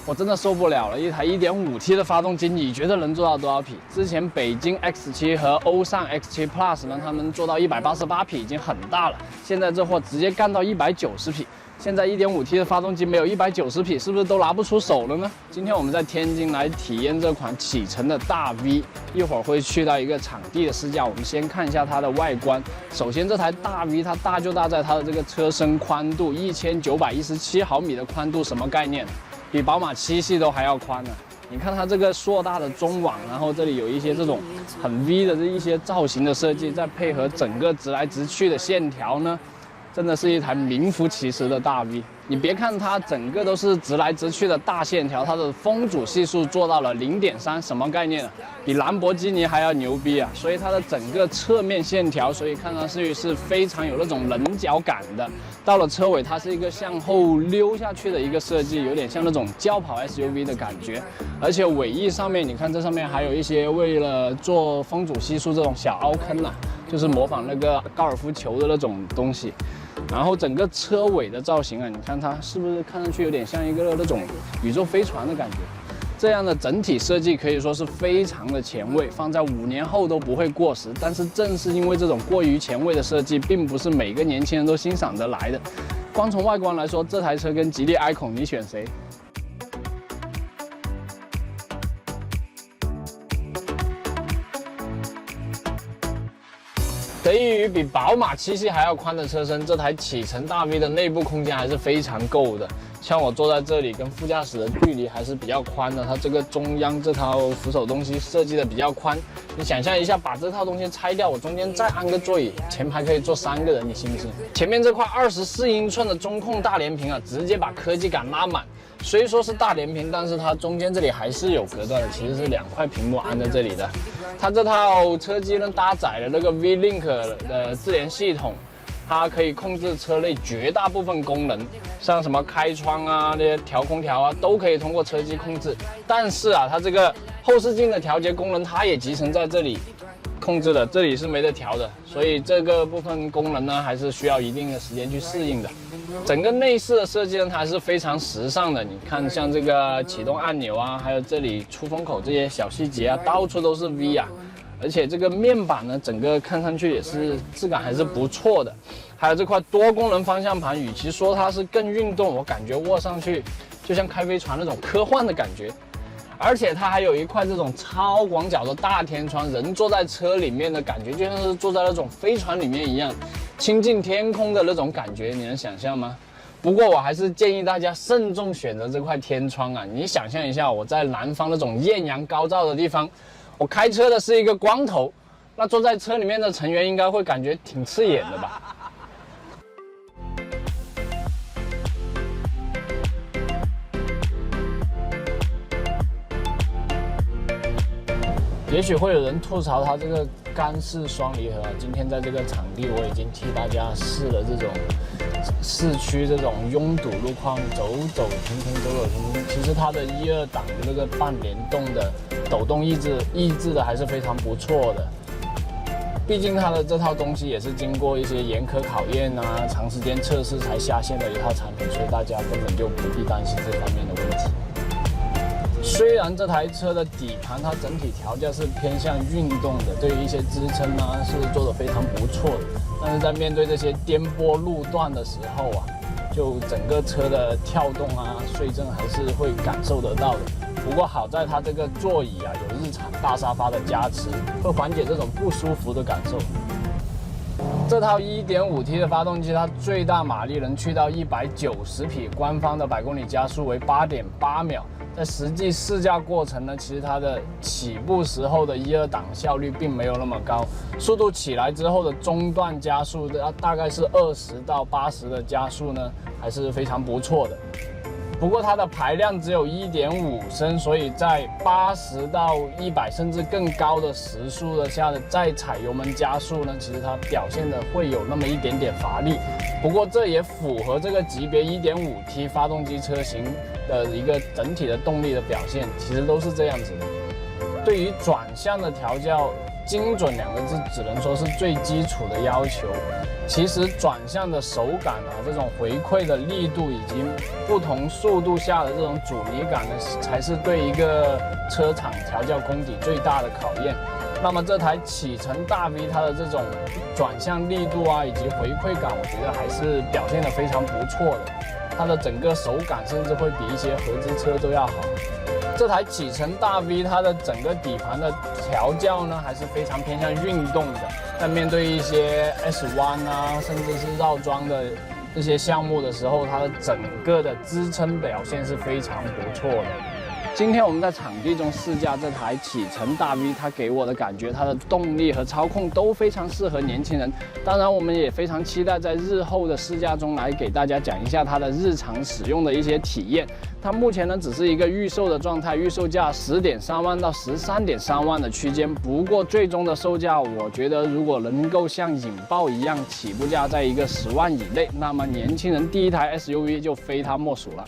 我真的受不了了，一台 1.5T 的发动机，你觉得能做到多少匹？之前北京 X7 和欧尚 X7 Plus 呢，他们做到188匹已经很大了，现在这货直接干到190匹。现在 1.5T 的发动机没有190匹，是不是都拿不出手了呢？今天我们在天津来体验这款启辰的大 V， 一会儿会去到一个场地的试驾。我们先看一下它的外观。首先，这台大 V 它大就大在它的这个车身宽度，1917毫米的宽度，什么概念？比宝马7系都还要宽呢。你看它这个硕大的中网，然后这里有一些这种很 V 的这一些造型的设计，再配合整个直来直去的线条呢，真的是一台名副其实的大 V。你别看它整个都是直来直去的大线条，它的风阻系数做到了0.3，什么概念啊？比兰博基尼还要牛逼啊！所以它的整个侧面线条，所以看上去是非常有那种棱角感的。到了车尾，它是一个向后溜下去的一个设计，有点像那种轿跑 SUV 的感觉。而且尾翼上面，你看这上面还有一些为了做风阻系数这种小凹坑啊，就是模仿那个高尔夫球的那种东西。然后整个车尾的造型啊，你看它是不是看上去有点像一个那种宇宙飞船的感觉？这样的整体设计可以说是非常的前卫，放在5年后都不会过时。但是正是因为这种过于前卫的设计，并不是每个年轻人都欣赏得来的。光从外观来说，这台车跟吉利 iQOO 你选谁？得益于比宝马7系还要宽的车身，这台启辰大 V 的内部空间还是非常够的。像我坐在这里，跟副驾驶的距离还是比较宽的。它这个中央这套扶手东西设计的比较宽，你想象一下，把这套东西拆掉，我中间再安个座椅，前排可以坐3个人，你信不信？前面这块24英寸的中控大连屏啊，直接把科技感拉满。虽说是大连屏，但是它中间这里还是有隔断的，其实是2块屏幕安在这里的。它这套车机呢，搭载了那个 V-Link 的智联系统，它可以控制车内绝大部分功能，像什么开窗啊、那些调空调啊，都可以通过车机控制。但是啊，它这个后视镜的调节功能，它也集成在这里控制的，这里是没得调的，所以这个部分功能呢，还是需要一定的时间去适应的。整个内饰的设计呢，它还是非常时尚的。你看，像这个启动按钮啊，还有这里出风口这些小细节啊，到处都是 V 啊。而且这个面板呢，整个看上去也是质感还是不错的。还有这块多功能方向盘，与其说它是更运动，我感觉握上去就像开飞船那种科幻的感觉。而且它还有一块这种超广角的大天窗，人坐在车里面的感觉就像是坐在那种飞船里面一样，亲近天空的那种感觉，你能想象吗？不过我还是建议大家慎重选择这块天窗啊！你想象一下，我在南方那种艳阳高照的地方，我开车的是一个光头，那坐在车里面的成员应该会感觉挺刺眼的吧？也许会有人吐槽它这个干式双离合，今天在这个场地我已经替大家试了这种市区这种拥堵路况，走走停停，走走停停。其实它的1、2档的这个半联动的抖动抑制的还是非常不错的。毕竟它的这套东西也是经过一些严苛考验啊，长时间测试才下线的一套产品，所以大家根本就不必担心这方面的问题。虽然这台车的底盘它整体调教是偏向运动的，对于一些支撑啊是做得非常不错的，但是在面对这些颠簸路段的时候啊，就整个车的跳动啊、碎震还是会感受得到的。不过好在它这个座椅啊有日产大沙发的加持，会缓解这种不舒服的感受。这套 1.5T 的发动机，它最大马力能去到190匹，官方的百公里加速为8.8秒。在实际试驾过程呢，其实它的起步时候的1、2档效率并没有那么高，速度起来之后的中段加速大概是20到80的加速呢，还是非常不错的。不过它的排量只有 1.5升，所以在80到100甚至更高的时速的下的再踩油门加速呢，其实它表现的会有那么一点点乏力。不过这也符合这个级别 1.5T 发动机车型的一个整体的动力的表现，其实都是这样子的。对于转向的调教，精准2个字只能说是最基础的要求。其实转向的手感啊，这种回馈的力度以及不同速度下的这种阻尼感呢，才是对一个车厂调教功底最大的考验。那么这台启辰大 V 它的这种转向力度啊，以及回馈感，我觉得还是表现得非常不错的。它的整个手感甚至会比一些合资车都要好。这台启辰大 V 它的整个底盘的调教呢，还是非常偏向运动的。在面对一些 S 弯啊，甚至是绕桩的这些项目的时候，它的整个的支撑表现是非常不错的。今天我们在场地中试驾这台启辰大 V， 它给我的感觉，它的动力和操控都非常适合年轻人。当然，我们也非常期待在日后的试驾中来给大家讲一下它的日常使用的一些体验。它目前呢只是一个预售的状态，预售价10.3万到13.3万的区间。不过最终的售价，我觉得如果能够像引爆一样起步价在一个10万以内，那么年轻人第一台 SUV 就非它莫属了。